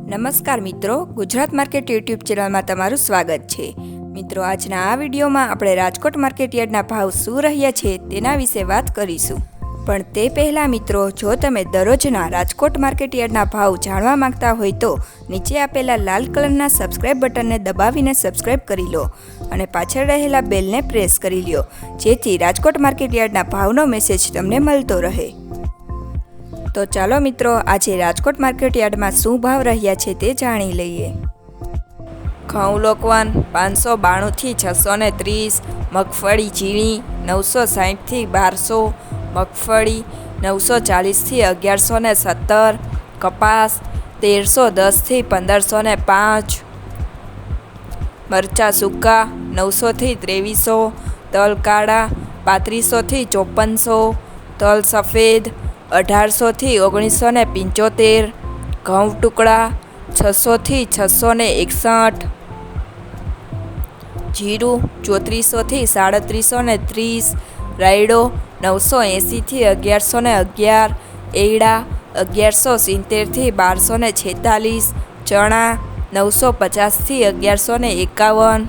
નમસ્કાર મિત્રો, Gujarat market YouTube ચેનલમાં તમારું સ્વાગત છે। મિત્રો, આજના આ વિડીયોમાં આપણે રાજકોટ માર્કેટયાર્ડના ભાવ શું રહ્યા છે તેના વિશે વાત કરીશું। પણ તે પહેલાં મિત્રો, જો તમે દરરોજના રાજકોટ માર્કેટયાર્ડના ભાવ જાણવા માંગતા હોય તો નીચે આપેલા લાલ કલરના સબસ્ક્રાઇબ બટનને દબાવીને સબસ્ક્રાઇબ કરી લો અને પાછળ રહેલા બેલને પ્રેસ કરી લો, જેથી રાજકોટ માર્કેટયાર્ડના ભાવનો મેસેજ તમને મળતો રહે। તો ચાલો મિત્રો, આજે રાજકોટ માર્કેટયાર્ડમાં શું ભાવ રહ્યા છે તે જાણી લઈએ। ઘઉં લોકવન 592 થી 630, મગફળી ઝીણી 960 થી 1200, મગફળી 940 થી 1117, કપાસ 1310 થી 1505, મરચાં સૂકા 900 થી 2300, તલ કાળા 3500 થી 5400, તલ સફેદ 1800 થી 1975, ઘઉં ટુકડા 600 થી 661, જીરું 3400 થી 3730, રાયડો 980 થી 1111, એડા 1170 થી 1246, ચણા 950 થી 1151,